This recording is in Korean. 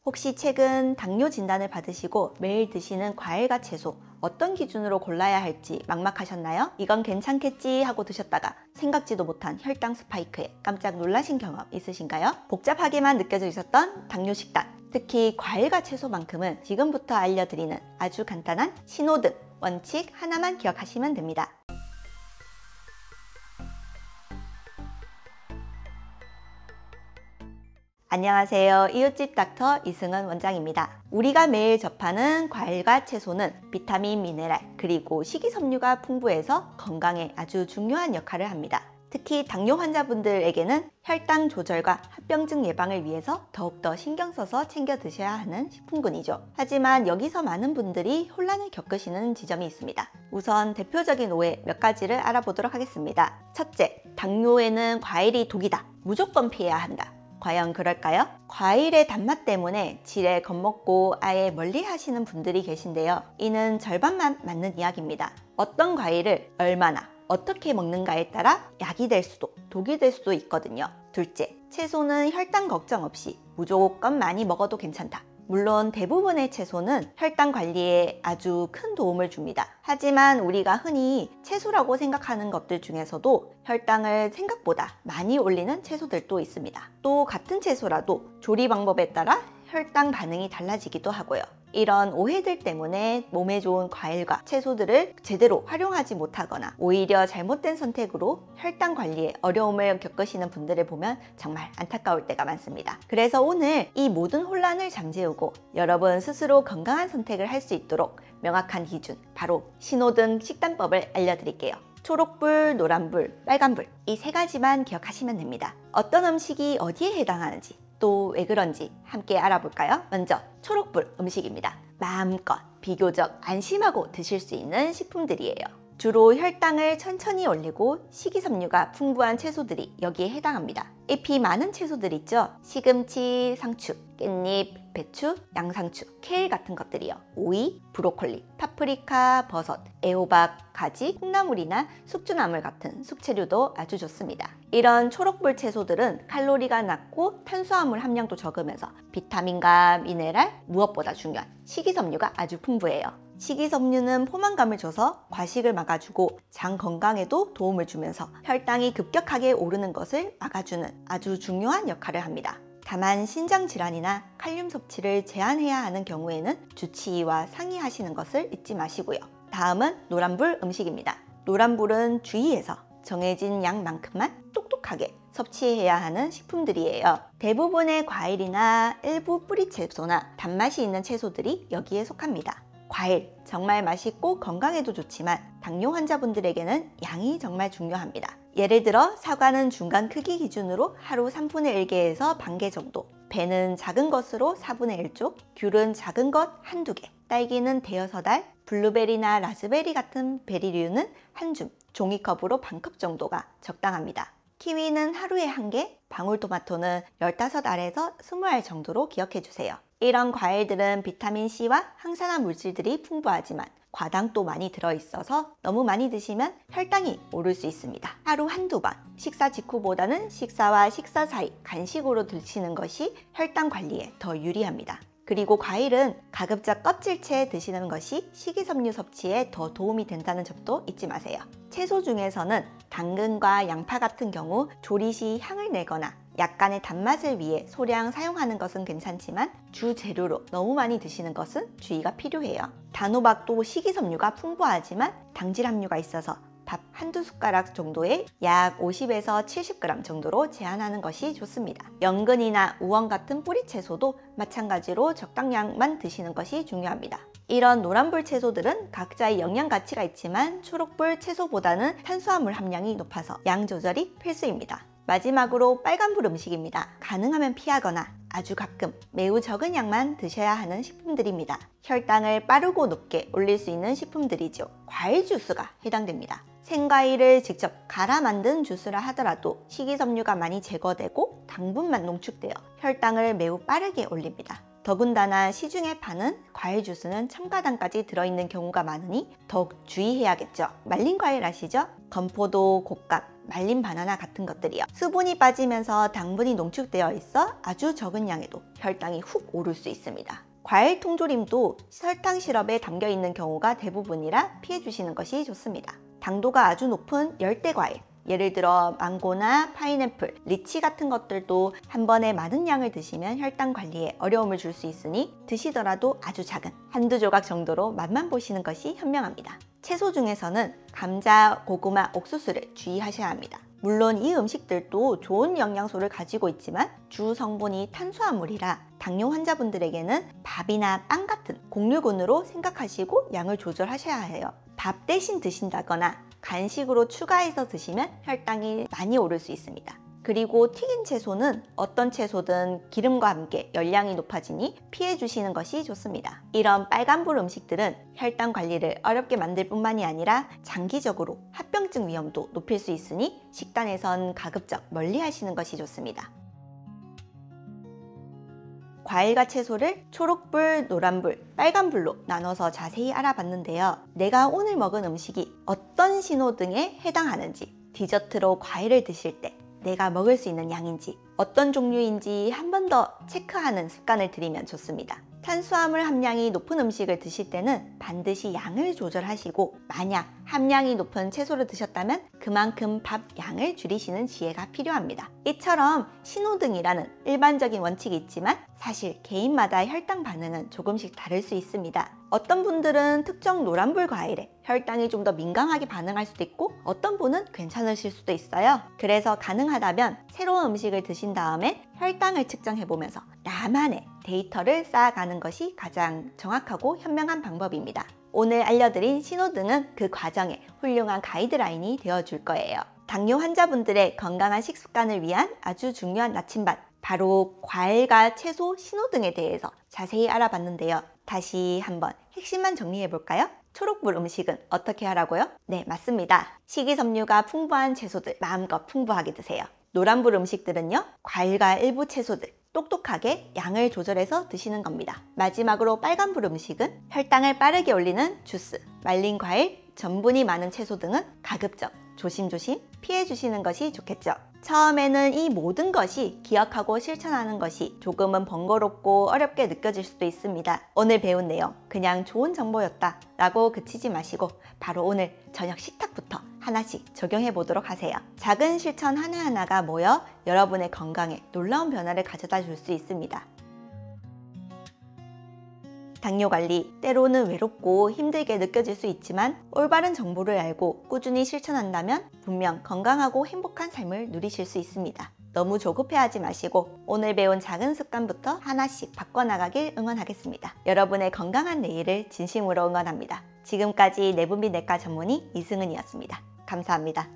혹시 최근 당뇨 진단을 받으시고 매일 드시는 과일과 채소 어떤 기준으로 골라야 할지 막막하셨나요? 이건 괜찮겠지 하고 드셨다가 생각지도 못한 혈당 스파이크에 깜짝 놀라신 경험 있으신가요? 복잡하게만 느껴지셨던 당뇨 식단, 특히 과일과 채소만큼은 지금부터 알려드리는 아주 간단한 신호등, 원칙 하나만 기억하시면 됩니다. 안녕하세요. 이웃집 닥터 이승은 원장입니다. 우리가 매일 접하는 과일과 채소는 비타민, 미네랄, 그리고 식이섬유가 풍부해서 건강에 아주 중요한 역할을 합니다. 특히 당뇨 환자분들에게는 혈당 조절과 합병증 예방을 위해서 더욱더 신경 써서 챙겨 드셔야 하는 식품군이죠. 하지만 여기서 많은 분들이 혼란을 겪으시는 지점이 있습니다. 우선 대표적인 오해 몇 가지를 알아보도록 하겠습니다. 첫째, 당뇨에는 과일이 독이다. 무조건 피해야 한다. 과연 그럴까요? 과일의 단맛 때문에 지레 겁먹고 아예 멀리 하시는 분들이 계신데요. 이는 절반만 맞는 이야기입니다. 어떤 과일을 얼마나 어떻게 먹는가에 따라 약이 될 수도 독이 될 수도 있거든요. 둘째, 채소는 혈당 걱정 없이 무조건 많이 먹어도 괜찮다. 물론 대부분의 채소는 혈당 관리에 아주 큰 도움을 줍니다. 하지만 우리가 흔히 채소라고 생각하는 것들 중에서도 혈당을 생각보다 많이 올리는 채소들도 있습니다. 또 같은 채소라도 조리 방법에 따라 혈당 반응이 달라지기도 하고요. 이런 오해들 때문에 몸에 좋은 과일과 채소들을 제대로 활용하지 못하거나 오히려 잘못된 선택으로 혈당 관리에 어려움을 겪으시는 분들을 보면 정말 안타까울 때가 많습니다. 그래서 오늘 이 모든 혼란을 잠재우고 여러분 스스로 건강한 선택을 할 수 있도록 명확한 기준, 바로 신호등 식단법을 알려드릴게요. 초록불, 노란불, 빨간불 이 세 가지만 기억하시면 됩니다. 어떤 음식이 어디에 해당하는지 또 왜 그런지 함께 알아볼까요? 먼저 초록불 음식입니다. 마음껏 비교적 안심하고 드실 수 있는 식품들이에요. 주로 혈당을 천천히 올리고 식이섬유가 풍부한 채소들이 여기에 해당합니다. 잎이 많은 채소들 있죠? 시금치, 상추, 깻잎, 배추, 양상추, 케일 같은 것들이요. 오이, 브로콜리, 파프리카, 버섯, 애호박, 가지, 콩나물이나 숙주나물 같은 숙채류도 아주 좋습니다. 이런 초록불 채소들은 칼로리가 낮고 탄수화물 함량도 적으면서 비타민과 미네랄, 무엇보다 중요한 식이섬유가 아주 풍부해요. 식이섬유는 포만감을 줘서 과식을 막아주고 장 건강에도 도움을 주면서 혈당이 급격하게 오르는 것을 막아주는 아주 중요한 역할을 합니다. 다만 신장질환이나 칼륨 섭취를 제한해야 하는 경우에는 주치의와 상의하시는 것을 잊지 마시고요. 다음은 노란불 음식입니다. 노란불은 주의해서 정해진 양만큼만 똑똑하게 섭취해야 하는 식품들이에요. 대부분의 과일이나 일부 뿌리 채소나 단맛이 있는 채소들이 여기에 속합니다. 과일 정말 맛있고 건강에도 좋지만 당뇨 환자분들에게는 양이 정말 중요합니다. 예를 들어 사과는 중간 크기 기준으로 하루 3분의 1개에서 반 개 정도, 배는 작은 것으로 4분의 1쪽, 귤은 작은 것 한두 개, 딸기는 대여섯 알, 블루베리나 라즈베리 같은 베리류는 한 줌, 종이컵으로 반컵 정도가 적당합니다. 키위는 하루에 1개, 방울토마토는 15알에서 20알 정도로 기억해 주세요. 이런 과일들은 비타민C와 항산화 물질들이 풍부하지만 과당도 많이 들어있어서 너무 많이 드시면 혈당이 오를 수 있습니다. 하루 한두 번, 식사 직후보다는 식사와 식사 사이 간식으로 드시는 것이 혈당 관리에 더 유리합니다. 그리고 과일은 가급적 껍질째 드시는 것이 식이섬유 섭취에 더 도움이 된다는 점도 잊지 마세요. 채소 중에서는 당근과 양파 같은 경우 조리 시 향을 내거나 약간의 단맛을 위해 소량 사용하는 것은 괜찮지만 주 재료로 너무 많이 드시는 것은 주의가 필요해요. 단호박도 식이섬유가 풍부하지만 당질 함유가 있어서 밥 한두 숟가락 정도에 약 50에서 70g 정도로 제한하는 것이 좋습니다. 연근이나 우엉 같은 뿌리 채소도 마찬가지로 적당량만 드시는 것이 중요합니다. 이런 노란불 채소들은 각자의 영양 가치가 있지만 초록불 채소보다는 탄수화물 함량이 높아서 양 조절이 필수입니다. 마지막으로 빨간불 음식입니다. 가능하면 피하거나 아주 가끔 매우 적은 양만 드셔야 하는 식품들입니다. 혈당을 빠르고 높게 올릴 수 있는 식품들이죠. 과일 주스가 해당됩니다. 생과일을 직접 갈아 만든 주스라 하더라도 식이섬유가 많이 제거되고 당분만 농축되어 혈당을 매우 빠르게 올립니다. 더군다나 시중에 파는 과일 주스는 첨가당까지 들어있는 경우가 많으니 더욱 주의해야겠죠. 말린 과일 아시죠? 건포도, 곶감, 말린 바나나 같은 것들이요. 수분이 빠지면서 당분이 농축되어 있어 아주 적은 양에도 혈당이 훅 오를 수 있습니다. 과일 통조림도 설탕 시럽에 담겨 있는 경우가 대부분이라 피해 주시는 것이 좋습니다. 당도가 아주 높은 열대 과일, 예를 들어 망고나 파인애플, 리치 같은 것들도 한 번에 많은 양을 드시면 혈당 관리에 어려움을 줄 수 있으니 드시더라도 아주 작은 한두 조각 정도로 맛만 보시는 것이 현명합니다. 채소 중에서는 감자, 고구마, 옥수수를 주의하셔야 합니다. 물론 이 음식들도 좋은 영양소를 가지고 있지만 주 성분이 탄수화물이라 당뇨 환자분들에게는 밥이나 빵 같은 곡류군으로 생각하시고 양을 조절하셔야 해요. 밥 대신 드신다거나 간식으로 추가해서 드시면 혈당이 많이 오를 수 있습니다. 그리고 튀긴 채소는 어떤 채소든 기름과 함께 열량이 높아지니 피해 주시는 것이 좋습니다. 이런 빨간불 음식들은 혈당 관리를 어렵게 만들 뿐만이 아니라 장기적으로 합병증 위험도 높일 수 있으니 식단에선 가급적 멀리 하시는 것이 좋습니다. 과일과 채소를 초록불, 노란불, 빨간불로 나눠서 자세히 알아봤는데요. 내가 오늘 먹은 음식이 어떤 신호등에 해당하는지, 디저트로 과일을 드실 때 내가 먹을 수 있는 양인지, 어떤 종류인지 한 번 더 체크하는 습관을 들이면 좋습니다. 탄수화물 함량이 높은 음식을 드실 때는 반드시 양을 조절하시고, 만약 함량이 높은 채소를 드셨다면 그만큼 밥 양을 줄이시는 지혜가 필요합니다. 이처럼 신호등이라는 일반적인 원칙이 있지만 사실 개인마다 혈당 반응은 조금씩 다를 수 있습니다. 어떤 분들은 특정 노란불 과일에 혈당이 좀 더 민감하게 반응할 수도 있고, 어떤 분은 괜찮으실 수도 있어요. 그래서 가능하다면 새로운 음식을 드신 다음에 혈당을 측정해보면서 나만의 데이터를 쌓아가는 것이 가장 정확하고 현명한 방법입니다. 오늘 알려드린 신호등은 그 과정에 훌륭한 가이드라인이 되어줄 거예요. 당뇨 환자분들의 건강한 식습관을 위한 아주 중요한 나침반, 바로 과일과 채소 신호등에 대해서 자세히 알아봤는데요. 다시 한번 핵심만 정리해볼까요? 초록불 음식은 어떻게 하라고요? 네, 맞습니다. 식이섬유가 풍부한 채소들 마음껏 풍부하게 드세요. 노란불 음식들은요, 과일과 일부 채소들 똑똑하게 양을 조절해서 드시는 겁니다. 마지막으로 빨간불 음식은 혈당을 빠르게 올리는 주스, 말린 과일, 전분이 많은 채소 등은 가급적 조심조심 피해 주시는 것이 좋겠죠. 처음에는 이 모든 것이 기억하고 실천하는 것이 조금은 번거롭고 어렵게 느껴질 수도 있습니다. 오늘 배운 내용 그냥 좋은 정보였다 라고 그치지 마시고 바로 오늘 저녁 식탁부터 하나씩 적용해 보도록 하세요. 작은 실천 하나하나가 모여 여러분의 건강에 놀라운 변화를 가져다 줄 수 있습니다. 당뇨 관리, 때로는 외롭고 힘들게 느껴질 수 있지만 올바른 정보를 알고 꾸준히 실천한다면 분명 건강하고 행복한 삶을 누리실 수 있습니다. 너무 조급해하지 마시고 오늘 배운 작은 습관부터 하나씩 바꿔나가길 응원하겠습니다. 여러분의 건강한 내일을 진심으로 응원합니다. 지금까지 내분비 내과 전문의 이승은이었습니다. 감사합니다.